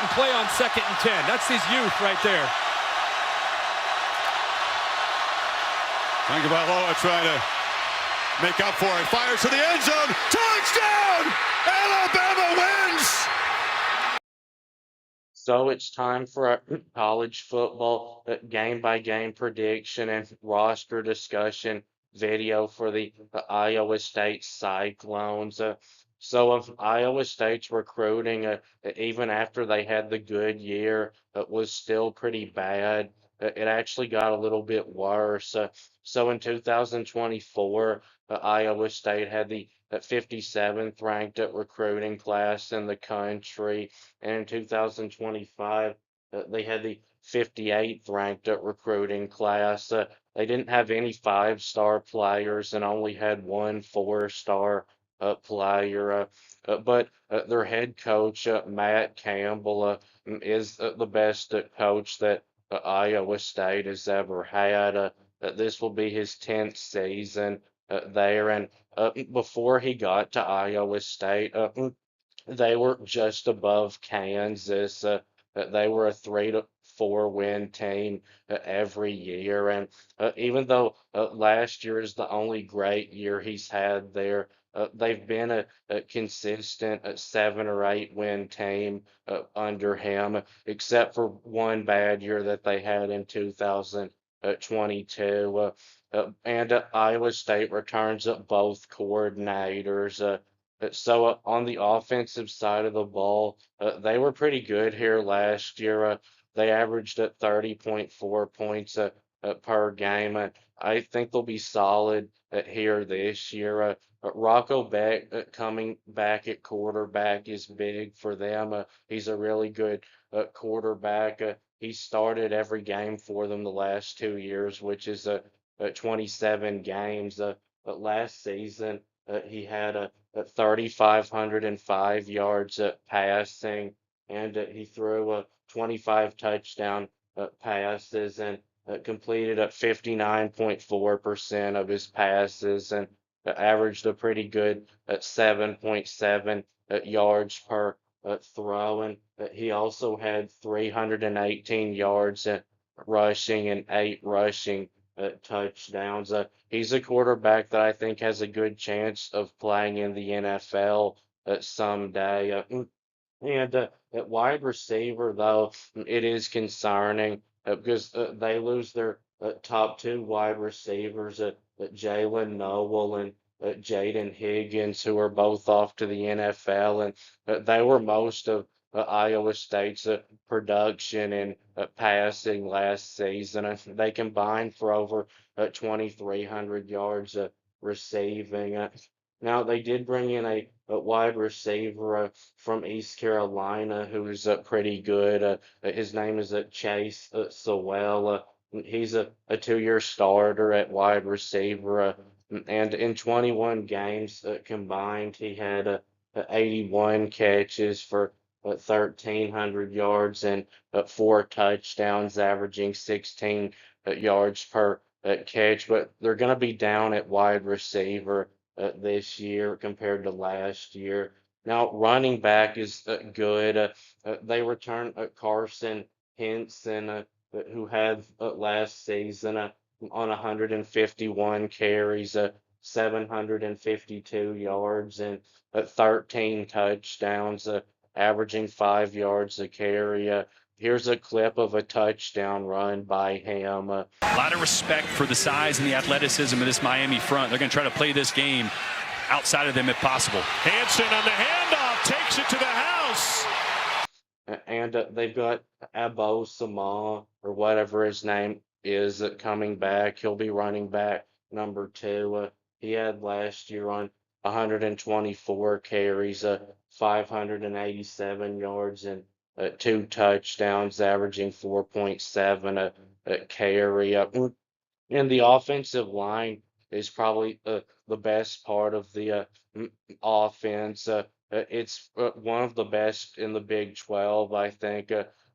and play on 2nd and 10. That's his youth right there. Tagovailoa trying to make up for it. Fires to the end zone. Touchdown! Alabama wins! So it's time for a college football game-by-game prediction and roster discussion video for the Iowa State Cyclones. Iowa State's recruiting, even after they had the good year, was still pretty bad. It actually got a little bit worse. So in 2024, Iowa State had the 57th ranked recruiting class in the country. And in 2025, they had the 58th ranked recruiting class. They didn't have any 5-star players and only had one 4-star player. But their head coach, Matt Campbell, is the best coach that Iowa State has ever had. This will be his 10th season there. And before he got to Iowa State, they were just above Kansas. They were a 3 to 4 win team every year. And even though last year is the only great year he's had there, they've been a consistent 7 or 8 win team under him, except for one bad year that they had in 2022. And Iowa State returns both coordinators. On the offensive side of the ball, they were pretty good here last year. They averaged at 30.4 points per game. I think they'll be solid here this year. Rocco Beck coming back at quarterback is big for them. He's a really good quarterback. He started every game for them the last 2 years, which is 27 games. But last season, he had 3,505 yards passing, and he threw 25 touchdown passes and completed at 59.4% of his passes and averaged a pretty good 7.7 yards per throw. And he also had 318 yards rushing and 8 rushing touchdowns. He's a quarterback that I think has a good chance of playing in the NFL someday. And at wide receiver, though, it is concerning because they lose their top 2 wide receivers, Jalen Noel and Jaden Higgins, who are both off to the NFL. And they were most of Iowa State's production and passing last season. They combined for over 2,300 yards receiving. Now, they did bring in a wide receiver from East Carolina who is pretty good. His name is Chase Sewell. He's a 2-year starter at wide receiver. And in 21 games combined, he had 81 catches for 1,300 yards and 4 touchdowns, averaging 16 yards per catch. But they're going to be down at wide receiver this year compared to last year. Now, running back is good. They return Carson Henson, who had last season on 151 carries, 752 yards, and 13 touchdowns, averaging 5 yards a carry. Here's a clip of a touchdown run by him. A lot of respect for the size and the athleticism of this Miami front. They're going to try to play this game outside of them if possible. Hanson on the handoff takes it to the house. And they've got Abo Sama, or whatever his name is, coming back. He'll be running back number 2. He had last year on 124 carries, 587 yards, and 2 touchdowns, averaging 4.7 a carry. And the offensive line is probably the best part of the offense. It's one of the best in the Big 12, I think.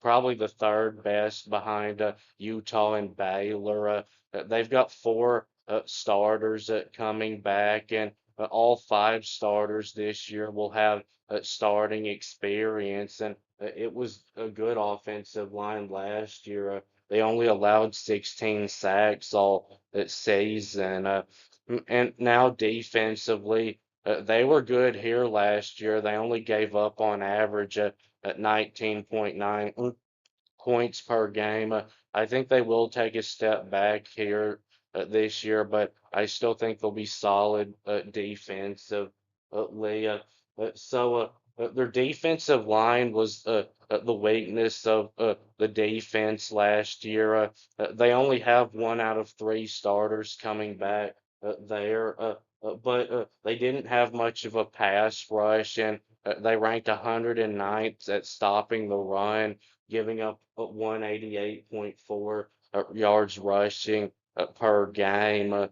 Probably the 3rd best behind Utah and Baylor. They've got 4 starters coming back, and all 5 starters this year will have starting experience. And it was a good offensive line last year. They only allowed 16 sacks all season. And now defensively, they were good here last year. They only gave up on average at 19.9 points per game. I think they will take a step back here this year, but I still think they'll be solid defensively. Their defensive line was the weakness of the defense last year. They only have 1 out of 3 starters coming back there, but they didn't have much of a pass rush, and they ranked 109th at stopping the run, giving up 188.4 yards rushing per game.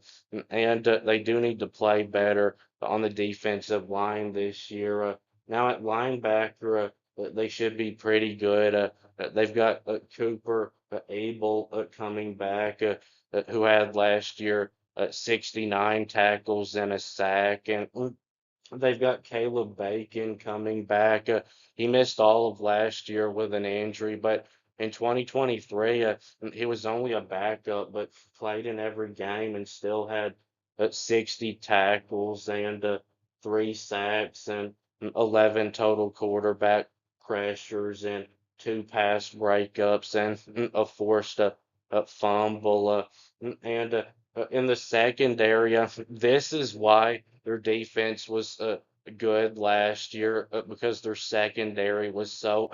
And they do need to play better on the defensive line this year. Now at linebacker, they should be pretty good. They've got Cooper Abel coming back, who had last year 69 tackles and a sack, and they've got Caleb Bacon coming back. He missed all of last year with an injury, but in 2023, he was only a backup, but played in every game and still had 60 tackles and 3 sacks and 11 total quarterback pressures and 2 pass breakups and a forced fumble. And In the secondary, this is why their defense was good last year because their secondary was so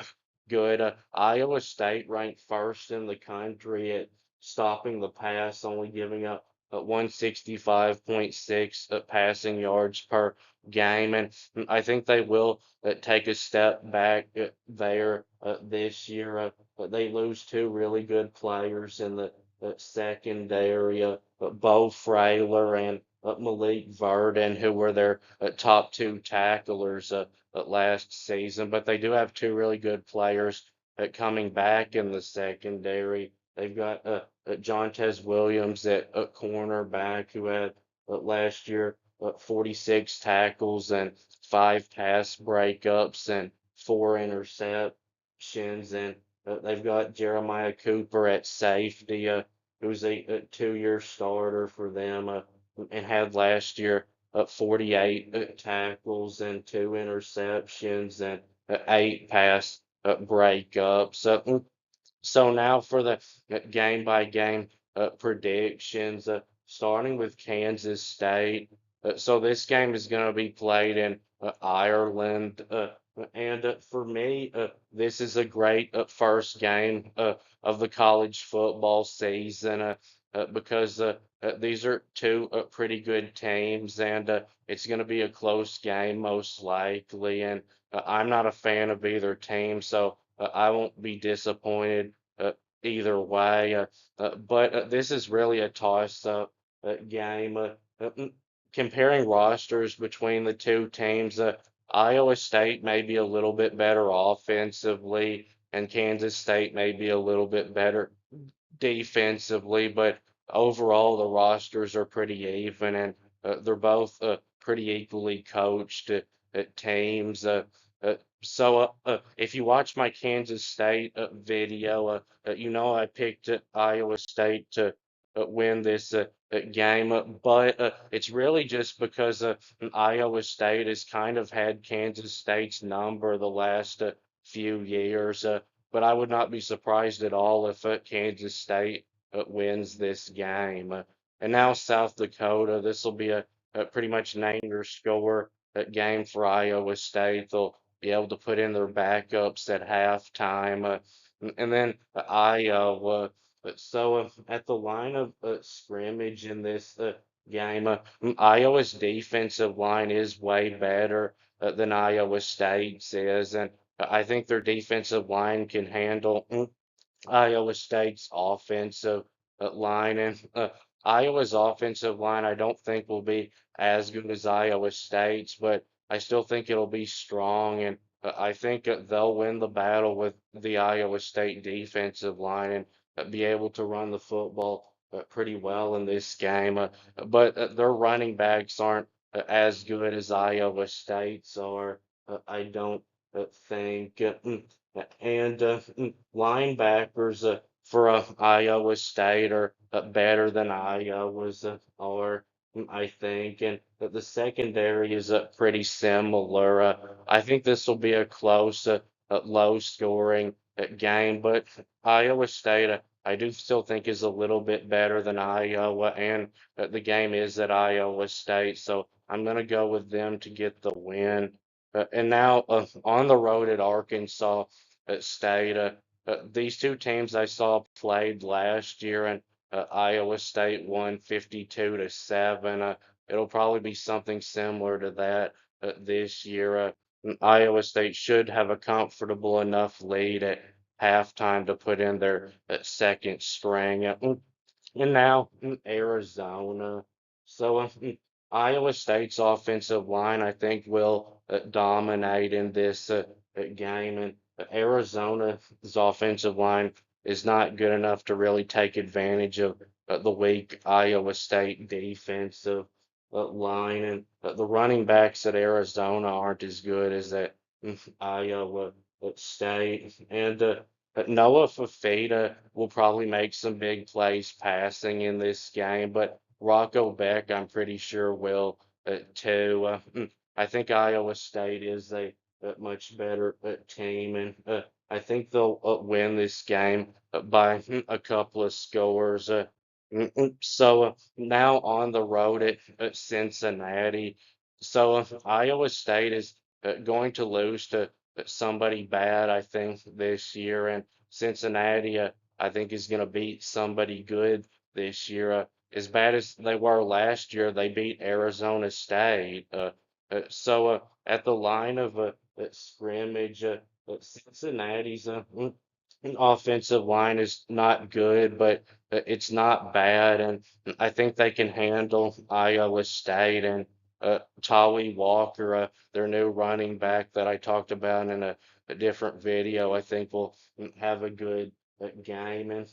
good. Iowa State ranked first in the country at stopping the pass, only giving up 165.6 passing yards per game. And I think they will take a step back there this year. But they lose 2 really good players in the secondary, Bo Frailer and Malik Verdon, who were their top 2 tacklers last season. But they do have 2 really good players coming back in the secondary. They've got Jontez Williams at cornerback, who had last year 46 tackles and 5 pass breakups and 4 interceptions. And they've got Jeremiah Cooper at safety, who's a 2-year starter for them, and had last year 48 tackles and 2 interceptions and 8 pass breakups. So now for the game by game predictions, starting with Kansas State. So this game is going to be played in Ireland. And For me, this is a great first game of the college football season because these are 2 pretty good teams, and it's going to be a close game most likely. And I'm not a fan of either team, so I won't be disappointed either way. But This is really a toss-up game. Comparing rosters between the 2 teams, Iowa State may be a little bit better offensively, and Kansas State may be a little bit better defensively, but overall the rosters are pretty even, and they're both pretty equally coached teams. If you watch my Kansas State video, you know I picked Iowa State to win this game, but it's really just because Iowa State has kind of had Kansas State's number the last few years. But I would not be surprised at all if Kansas State wins this game. And now South Dakota, this will be a pretty much name your score game for Iowa State. They'll be able to put in their backups at halftime. And then Iowa. At the line of scrimmage in this game, Iowa's defensive line is way better than Iowa State's is, and I think their defensive line can handle Iowa State's offensive line. And Iowa's offensive line, I don't think will be as good as Iowa State's, but I still think it'll be strong. And I think they'll win the battle with the Iowa State defensive line and be able to run the football pretty well in this game. But Their running backs aren't as good as Iowa State's are, I don't think. and linebackers for Iowa State are better than Iowa's are, I think, and the secondary is pretty similar. I think this will be a close, low-scoring game, but Iowa State, I do still think is a little bit better than Iowa, and the game is at Iowa State, so I'm going to go with them to get the win. And now on the road at Arkansas State. These two teams I saw played last year, and Iowa State won 52-7. It'll probably be something similar to that this year. Iowa State should have a comfortable enough lead at halftime to put in their second string. And now Arizona. So Iowa State's offensive line, I think, will dominate in this game, and Arizona's offensive line is not good enough to really take advantage of the weak Iowa State defensive line, and the running backs at Arizona aren't as good as that Iowa State, and Noah Fafita will probably make some big plays passing in this game, but Rocco Beck, I'm pretty sure, will too. I think Iowa State is a much better team, and I think they'll win this game by a couple of scores. So now on the road at Cincinnati. So Iowa State is going to lose to somebody bad, I think, this year, and Cincinnati, I think, is going to beat somebody good this year. As bad as they were last year, they beat Arizona State. So at the line of scrimmage, Cincinnati's offensive line is not good, but it's not bad, and I think they can handle Iowa State and Tawee Walker, their new running back that I talked about in a different video. I think will have a good game, and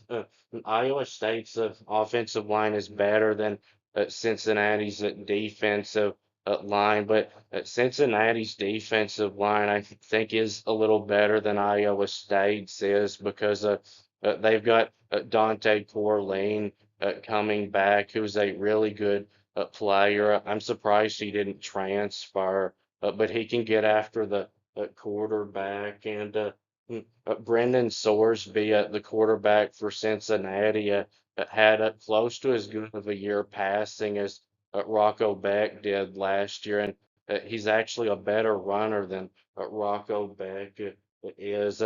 Iowa State's offensive line is better than Cincinnati's defensive line, but Cincinnati's defensive line, I think, is a little better than Iowa State's is because they've got Dante Corleen coming back, who's a really good player. I'm surprised he didn't transfer, but he can get after the quarterback. And Brendan Sorsby, the quarterback for Cincinnati, had close to as good of a year passing as Rocco Beck did last year, and he's actually a better runner than Rocco Beck is.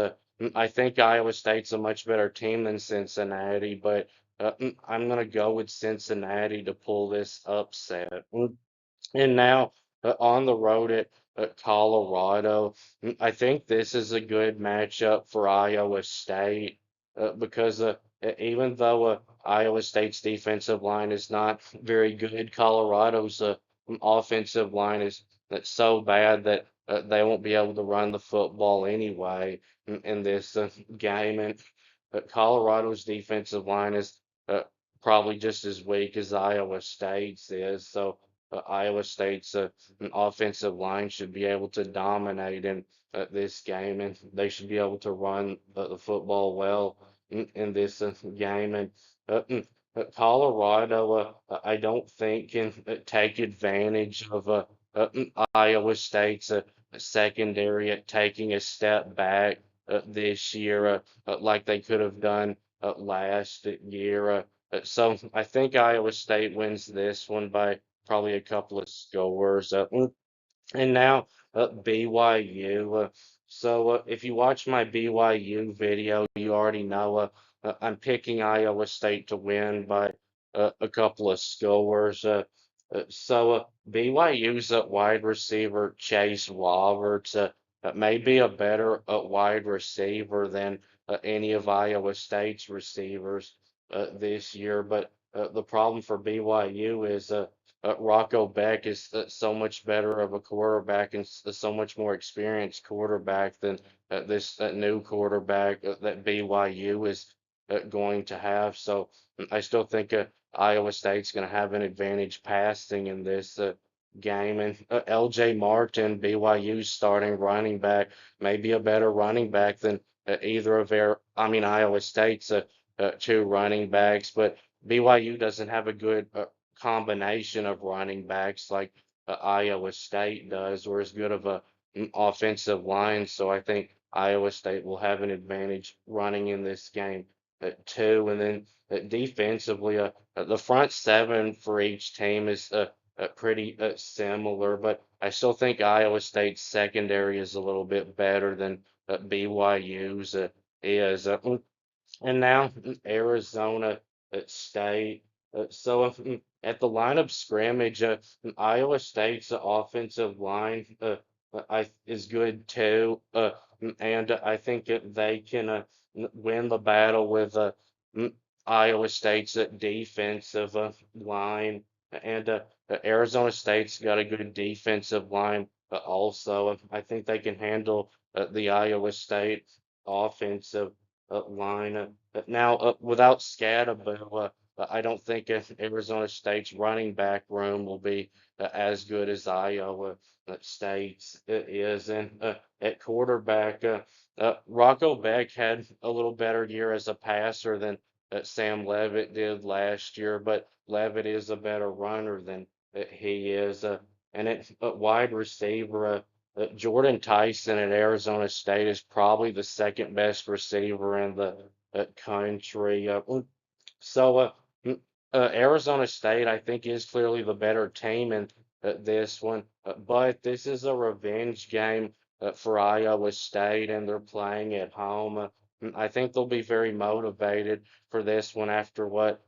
I think Iowa State's a much better team than Cincinnati, but I'm going to go with Cincinnati to pull this upset. And now on the road at Colorado, I think this is a good matchup for Iowa State because even though Iowa State's defensive line is not very good, Colorado's offensive line is so bad that they won't be able to run the football anyway in this game. And Colorado's defensive line is uh, probably just as weak as Iowa State's is. So Iowa State's offensive line should be able to dominate in this game, and they should be able to run the football well in this game. And Colorado, I don't think can take advantage of Iowa State's secondary at taking a step back this year, like they could have done last year. So I think Iowa State wins this one by probably a couple of scores. And now BYU. So if you watch my BYU video, you already know I'm picking Iowa State to win by a couple of scores. BYU's wide receiver Chase Roberts may be a better wide receiver than any of Iowa State's receivers this year, but the problem for BYU is Rocco Beck is so much better of a quarterback and so much more experienced quarterback than this new quarterback that BYU is going to have. So I still think Iowa State's going to have an advantage passing in this game. And LJ Martin, BYU's starting running back, may be a better running back than either of Iowa State's two running backs. But BYU doesn't have a good combination of running backs like Iowa State does, or as good of a offensive line. So I think Iowa State will have an advantage running in this game too. And then defensively, the front seven for each team is pretty similar, but I still think Iowa State's secondary is a little bit better than BYU's is. And now Arizona State. At the line of scrimmage, Iowa State's offensive line is good too, and I think that they can win the battle with mm, Iowa State's defensive line, and Arizona State's got a good defensive line also. I think they can handle the Iowa State offensive line. Now, without Scadaboo, I don't think Arizona State's running back room will be as good as Iowa State's is. And at quarterback, Rocco Beck had a little better year as a passer than Sam Levitt did last year, but Levitt is a better runner than he is. And at wide receiver, Jordan Tyson at Arizona State is probably the second best receiver in the country. So Arizona State, I think, is clearly the better team in this one, but this is a revenge game for Iowa State, and they're playing at home. I think they'll be very motivated for this one after what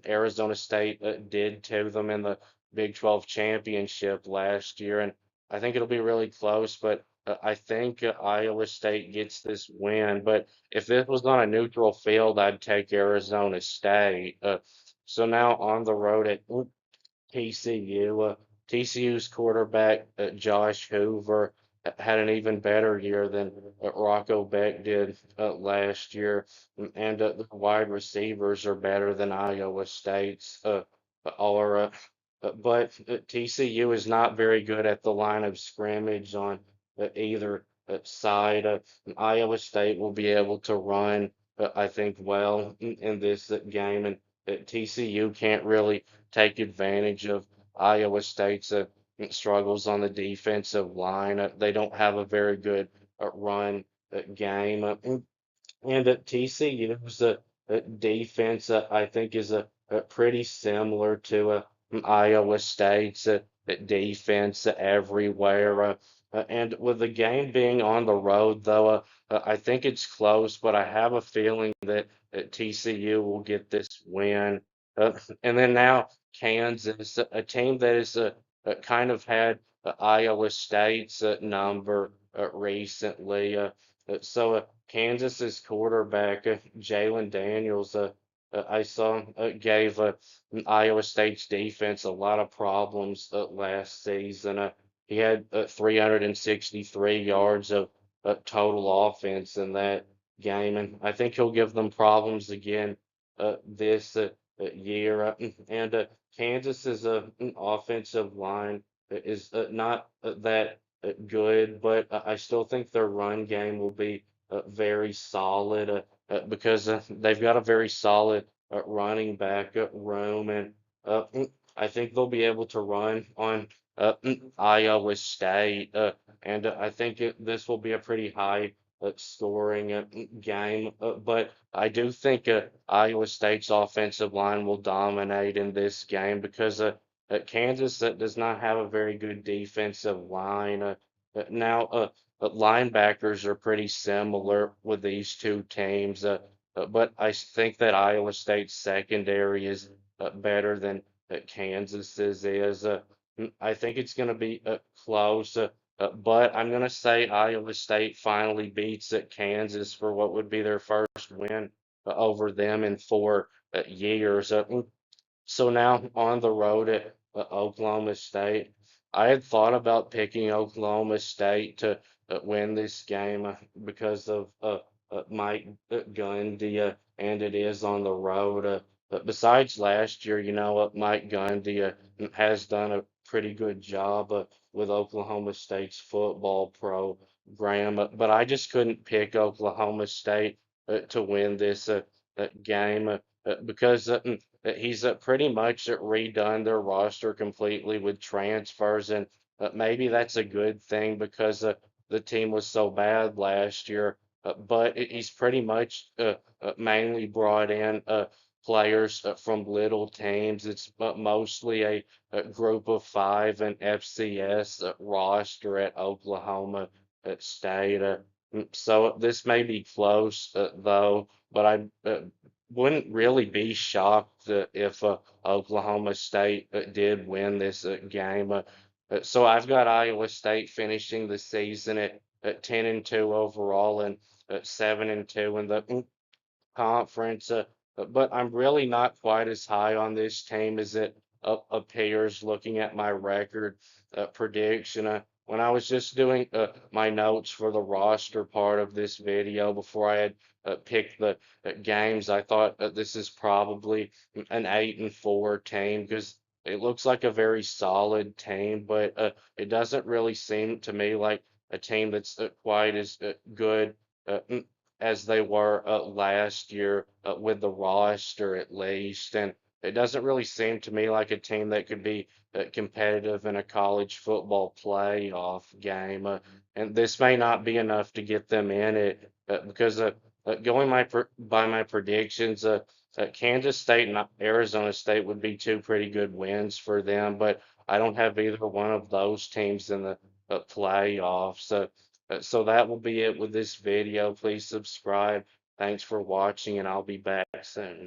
Arizona State did to them in the Big 12 championship last year, and I think it'll be really close, but I think Iowa State gets this win. But if this was on a neutral field, I'd take Arizona State. So now on the road at TCU. TCU's quarterback, Josh Hoover, had an even better year than Rocco Beck did last year. And the wide receivers are better than Iowa State's are. But TCU is not very good at the line of scrimmage on either side. Iowa State will be able to run, I think, well in this game. And TCU can't really take advantage of Iowa State's struggles on the defensive line. They don't have a very good run game. And TCU's defense, I think, is pretty similar to Iowa State's defense everywhere. And with the game being on the road, though, I think it's close, but I have a feeling that TCU will get this win. And then now Kansas, a team that has kind of had Iowa State's number recently. Kansas's quarterback, Jalen Daniels, I saw gave Iowa State's defense a lot of problems last season. He had 363 yards of total offense in that game, and I think he'll give them problems again this year. And Kansas's offensive line is not that good, but I still think their run game will be very solid because they've got a very solid running back room, and I think they'll be able to run on Iowa State, and I think this will be a pretty high scoring game. But I do think Iowa State's offensive line will dominate in this game because Kansas does not have a very good defensive line. Now, linebackers are pretty similar with these two teams, but I think that Iowa State's secondary is better than Kansas's is. I think it's going to be close, but I'm going to say Iowa State finally beats Kansas for what would be their first win over them in 4 years. So now on the road at Oklahoma State, I had thought about picking Oklahoma State to win this game because of Mike Gundy, and it is on the road. But besides last year, Mike Gundy has done a pretty good job with Oklahoma State's football program, but I just couldn't pick Oklahoma State to win this game because he's pretty much redone their roster completely with transfers, and maybe that's a good thing because the team was so bad last year. But he's pretty much mainly brought in players from little teams. It's mostly a group of five and FCS roster at Oklahoma State. So this may be close though, but I wouldn't really be shocked if Oklahoma State did win this game. So I've got Iowa State finishing the season at 10-2 overall and 7-2 in the conference. But I'm really not quite as high on this team as it appears looking at my record prediction. When I was just doing my notes for the roster part of this video before I had picked the games, I thought this is probably an 8-4 team because it looks like a very solid team, but it doesn't really seem to me like a team that's quite as good. Uh, as they were last year with the roster at least. And it doesn't really seem to me like a team that could be competitive in a college football playoff game. And this may not be enough to get them in it because going by my predictions, Kansas State and Arizona State would be two pretty good wins for them, but I don't have either one of those teams in the playoffs. So that will be it with this video. Please subscribe. Thanks for watching, and I'll be back soon.